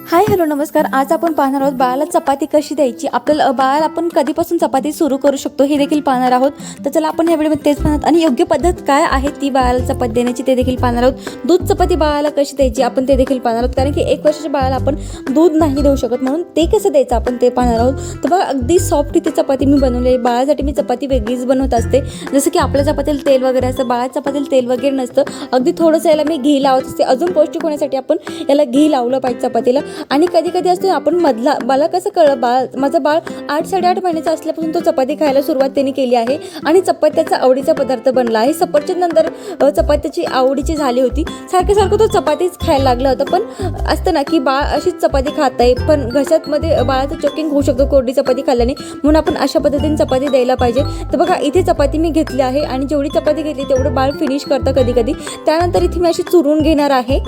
Hi hello नमस्कार. आज आपण पाहणार आहोत बाळाला चपाती कशी द्यायची. आपल्याला बाळाला आपण कधीपासून चपाती सुरू करू शकतो हे देखील पाहणार आहोत. तर चला आपण ह्या व्हिडिओमध्ये तेच पाहणार आणि योग्य पद्धत काय आहे ती बाळाला चपाती देण्याची ते देखील पाहणार आहोत. दूध चपाती बाळाला कशी द्यायची आपण ते देखील पाहणार आहोत, कारण की 1 वर्षाच्या बाळाला आपण दूध नाही देऊ शकत, म्हणून ते कसं द्यायचं आपण ते पाहणार आहोत. तर बघा अगदी सॉफ्ट इथे चपाती मी बनवली आहे. बाळासाठी मी चपाती वेगळीच बनवत असते. जसं की आपल्या चपातीला तेल वगैरे असतं, बाळाच्या चपातीला तेल वगैरे नसतं. अगदी थोडंसं याला मी घी लावत असते. अजून पौष्टिक होण्यासाठी आपण याला घी लावलं पाहिजे चपातीला. आणि कधी कधी असतो आपण मधला, मला कसं कळलं, माझं बाळ 8-8.5 महिन्याचं असल्यापासून तो चपाती खायला सुरुवात त्यांनी केली आहे आणि चपाती त्याचा आवडीचा पदार्थ बनला आहे. सफरचंद नंतर चपातीची आवडीची झाली होती. सारखं तो चपातीच खायला लागला होता. पण असतं ना की बाळ अशीच चपाती खात आहे, पण घशातमध्ये बाळाचं चोकिंग होऊ शकतो कोरडी चपाती खाल्ल्याने, म्हणून आपण अशा पद्धतीने चपाती द्यायला पाहिजे. तर बघा इथे चपाती मी घेतली आहे आणि जेवढी चपाती घेतली तेवढं बाळ फिनिश करतं कधी कधी. त्यानंतर इथे मी अशी चुरून घेणार आहे.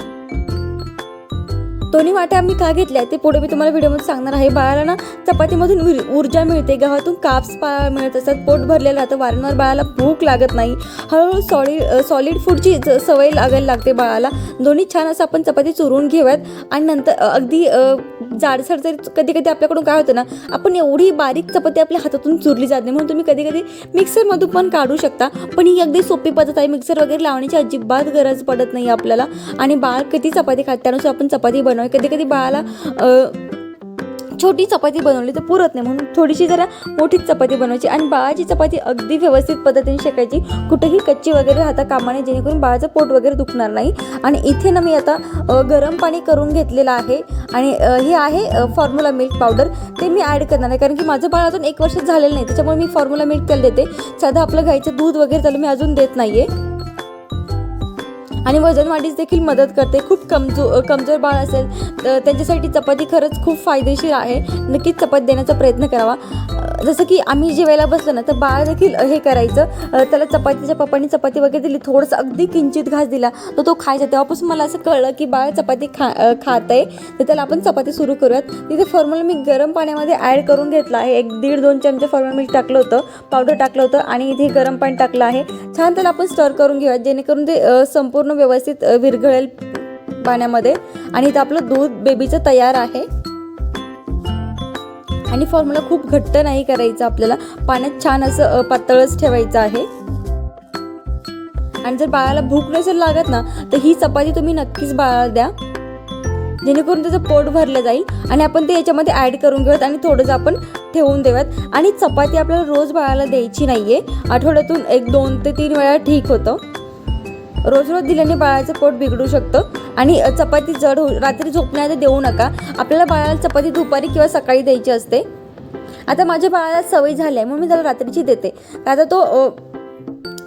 दोन्ही वाट्या मी का घेतल्या ते पुढे मी तुम्हाला व्हिडिओमध्ये सांगणार आहे. बाळाला ना चपातीमधून ऊर्जा मिळते, गव्हातून काप्स मिळत असतात, पोट भरलेलं राहतं, वारंवार बाळाला भूक लागत नाही, हळूहळू सॉलिड फूडची सवय लागायला लागते बाळाला. दोन्ही छान असं आपण चपाती चुरून घेऊयात आणि नंतर अगदी जाडसर जरी कधी कधी आपल्याकडून काय होतं ना, आपण एवढी बारीक चपाती आपल्या हातातून चुरली जात नाही, म्हणून तुम्ही कधी कधी मिक्सरमधून पण काढू शकता. पण ही अगदी सोपी पद्धत आहे. मिक्सर वगैरे लावण्याची अजिबात गरज पडत नाही आपल्याला. आणि बाळ किती चपाती खात त्यानुसार आपण चपाती बनवायची. कधी कधी बाळाला छोटी चपाती बनवली तर पुरत नाही, म्हणून थोडीशी जरा मोठीच चपाती बनवायची आणि बाळाची चपाती अगदी व्यवस्थित पद्धतीने शेकायची, कुठेही कच्ची वगैरे राहता कामा नये, जेणेकरून बाळाचं पोट वगैरे दुखणार नाही. आणि इथे ना मी आता गरम पाणी करून घेतलेलं आहे आणि हे आहे फॉर्म्युला मिल्क पावडर, ते मी ॲड करणार आहे, कारण की माझं बाळ अजून 1 वर्ष झालेलं नाही, त्याच्यामुळे मी फॉर्म्युला मिल्क त्याला देते. साधं आपलं गाईचं दूध वगैरे त्याला मी अजून देत नाही आहे. आणि वजन वाढीस देखील मदत करते. खूप कमजोर बाळ असेल तर त्यांच्यासाठी चपाती खरंच खूप फायदेशीर आहे. नक्कीच चपाती देण्याचा प्रयत्न करावा. जसं की आम्ही जेवायला बसलो ना तर बाळ देखील हे करायचं, त्याला चपातीच्या पप्पांनी चपाती वगैरे दिली, थोडंसं अगदी किंचित घास दिला तर तो खायचा. तेव्हापासून मला असं कळलं की बाळ चपाती खात आहे, तर त्याला आपण चपाती सुरू करूयात. तिथे फॉर्म्युला मी गरम पाण्यामध्ये ॲड करून घेतला आहे. 1-1.5-2 चमचे फॉर्म्युला मी टाकलं होतं, पावडर टाकलं होतं आणि इथे गरम पाणी टाकलं आहे. छान त्याला आपण स्टर करून घेऊयात, जेणेकरून ते संपूर्ण व्यवस्थित विरघळेल पाण्यामध्ये. आणि इथं आपलं दूध बेबीचं तयार आहे. आणि फॉर्म्युला खूप घट्ट नाही करायचं, आपल्याला पाण्यात छान असं पातळच ठेवायचं आहे. आणि जर बाळाला भूक नसेल लागत ना तर ही चपाती तुम्ही नक्कीच बाळाला द्या, जेणेकरून त्याचं पोट भरलं जाईल. आणि आपण ते याच्यामध्ये ॲड करून घेऊयात आणि थोडंसं आपण ठेवून देऊयात. आणि चपाती आपल्याला रोज बाळाला द्यायची नाही आहे, आठवड्यातून 1-2 ते 3 वेळा ठीक होतं. रोज दिल्याने बाळाचं पोट बिघडू शकतं. आणि चपाती जड रात्री झोपण्याआधी देऊ नका. आपल्याला बाळाला चपाती दुपारी किंवा सकाळी द्यायची असते. आता माझ्या बाळाला सवय झाली आहे म्हणून मी त्याला रात्रीची देते. आता तो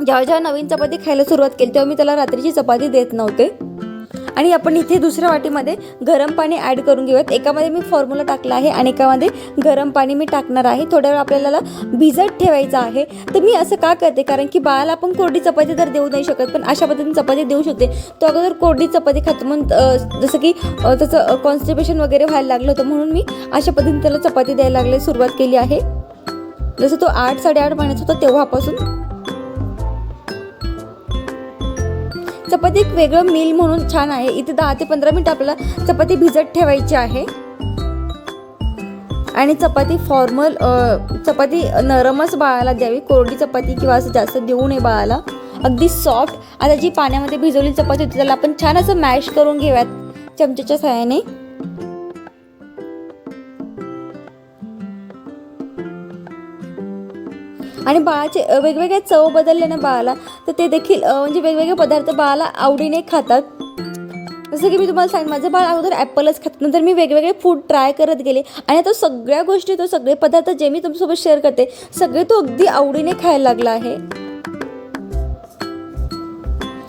जेव्हा नवीन चपाती खायला सुरुवात केली तेव्हा मी त्याला रात्रीची चपाती देत नव्हते. आणि आपण इथे दुसऱ्या वाटीमध्ये गरम पाणी ॲड करून घेऊयात. एकामध्ये मी फॉर्म्युला टाकला आहे आणि एकामध्ये गरम पाणी मी टाकणार आहे. थोड्या वेळ आपल्याला भिजत ठेवायचं आहे. तर मी असं का करते, कारण की बाळाला आपण कोरडी चपाती तर देऊ नाही शकत, पण अशा पद्धतीने चपाती देऊ शकते. तो अगोदर कोरडी चपाती खातो, म्हणून जसं की त्याचं कॉन्स्टिपेशन वगैरे व्हायला लागलं होतं, म्हणून मी अशा पद्धतीने त्याला चपाती द्यायला सुरुवात केली आहे. जसं तो 8-8.5 महिन्याचा होता तेव्हापासून. चपाती एक वेगळं मील म्हणून छान आहे. इथे 10 ते 15 मिनिट आपल्याला चपाती भिजत ठेवायची आहे. आणि चपाती नरमच बाळाला द्यावी, कोरडी चपाती किंवा असं जास्त देऊ नये बाळाला, अगदी सॉफ्ट. आता जी पाण्यामध्ये भिजवलेली चपाती होती त्याला आपण छान असं मॅश करून घेऊयात चमच्याच्या सहाय्याने. आणि बाळाचे वेगवेगळे चव बदलले ना बाळाला, तर ते देखील म्हणजे वेगवेगळे पदार्थ बाळाला आवडीने खातात. जसं की मी तुम्हाला सांगितलं, माझं बाळ अगोदर ॲपलच खात, नंतर मी वेगवेगळे फूड ट्राय करत गेले आणि आता सगळ्या गोष्टी, तो सगळे पदार्थ जे मी तुमच्यासोबत शेअर करते सगळे तो अगदी आवडीने खायला लागला आहे.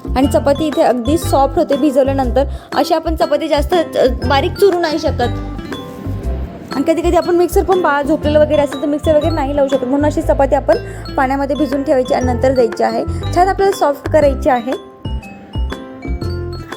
आणि चपाती इथे अगदी सॉफ्ट होते भिजवल्यानंतर. अशी आपण चपाती जास्त बारीक चुरू नाही शकत. आणि कधी कधी आपण मिक्सर पण बाळ झोपलेलं वगैरे असेल तर मिक्सर वगैरे नाही लावू शकत, म्हणून अशी चपाती आपण पाण्यामध्ये भिजून ठेवायची आणि नंतर द्यायची आहे. छान आपल्याला सॉफ्ट करायची आहे.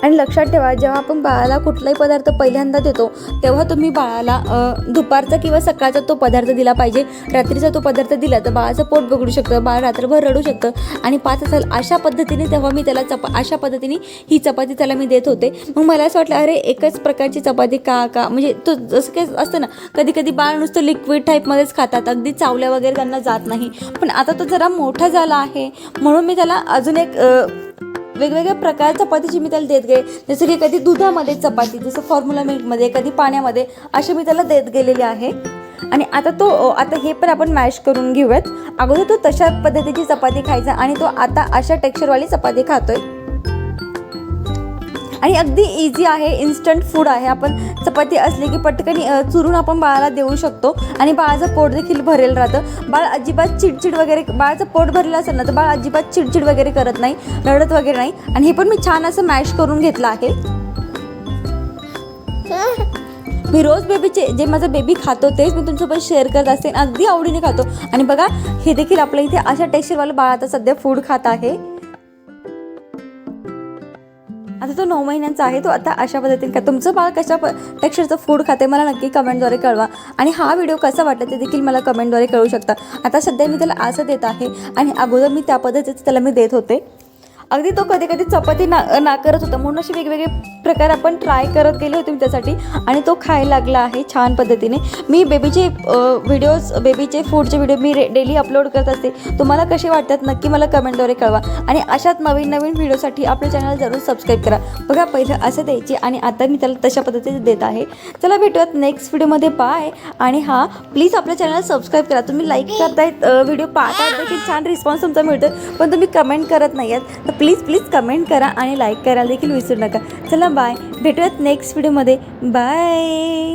आणि लक्षात ठेवा, जेव्हा आपण बाळाला कुठलाही पदार्थ पहिल्यांदा देतो तेव्हा तुम्ही बाळाला दुपारचा किंवा सकाळचा तो पदार्थ दिला पाहिजे. रात्रीचा तो पदार्थ दिला तर बाळाचं पोट बिघडू शकतं, बाळ रात्रभर रडू शकतं आणि 5 असेल अशा पद्धतीने तेव्हा मी त्याला अशा पद्धतीने ही चपाती त्याला मी देत होते. मग मला असं वाटलं, अरे एकच प्रकारची चपाती का म्हणजे तो जसं काही असतं ना, कधी कधी बाळ नुसतं लिक्विड टाईपमध्येच खातात, अगदी चावल्या वगैरे त्यांना जात नाही. पण आता तो जरा मोठा झाला आहे म्हणून मी त्याला अजून एक वेगवेगळ्या प्रकार चपातीची मी त्याला देत गेले. जसं की कधी दुधामध्ये चपाती, जसं फॉर्म्युला मिल्कमध्ये, कधी पाण्यामध्ये, असे मी त्याला देत गेलेले आहे. आणि आता हे पण आपण मॅश करून घेऊयात. अगोदर तो तशा पद्धतीची चपाती खायचा आणि तो आता अशा टेक्स्चरवाली चपाती खातोय. आणि अगदी इझी आहे, इन्स्टंट फूड आहे. आपण चपाती असली की पटकन चुरून आपण बाळाला देऊ शकतो आणि बाळाचं पोट देखील भरेल राहतं. बाळ अजिबात चिडचिड वगैरे, बाळाचं पोट भरलेलं असेल ना तर बाळ अजिबात चिडचिड वगैरे करत नाही, रडत वगैरे नाही. आणि हे पण मी छान असं मॅश करून घेतलं आहे. मी रोज बेबीचे जे माझा बेबी खातो तेच मी तुमच्यासोबत शेअर करत असते, अगदी आवडीने खातो. आणि बघा, हे देखील आपल्या इथे अशा टेक्स्चरवालं बाळ आता सध्या फूड खात आहे. आता तो 9 महिन्यांचा आहे. तो आता अशा पद्धतीने का तुमचं बाळ कशा टेक्स्चरचं फूड खाते मला नक्की कमेंटद्वारे कळवा. आणि हा व्हिडिओ कसा वाटला ते देखील मला कमेंटद्वारे कळू शकता. आता सध्या मी त्याला असं देत आहे आणि अगोदर मी त्या पद्धतीचं त्याला मी देत होते. अगदी तो कधी कधी चपाती नाकारत होता, म्हणून असे वेगवेगळे प्रकार आपण ट्राय करत गेले होते त्यासाठी. आणि तो खायला लागला आहे छान पद्धतीने. मी बेबीचे व्हिडिओज, बेबीचे फूडचे व्हिडिओ मी डेली अपलोड करत असते. तुम्हाला कसे वाटतात नक्की मला कमेंटद्वारे कळवा. आणि अशाच नवीन नवीन व्हिडिओसाठी आपलं चॅनल जरूर सबस्क्राईब करा. बघा, पहिलं असं द्यायची आणि आता मी त्याला तशा पद्धतीने देत आहे. चला भेटूयात नेक्स्ट व्हिडिओमध्ये. बाय. आणि हां, प्लीज आपल्या चॅनल सबस्क्राईब करा. तुम्ही लाईक करतायत, व्हिडिओ पाहतायत देखील, छान रिस्पॉन्स तुमचा मिळतो, पण तुम्ही कमेंट करत नाही आहेत. तर प्लीज कमेंट करा आणि लाईक करायला देखील विसरू नका. चला बाय, भेटूयात नेक्स्ट व्हिडिओमध्ये. बाय.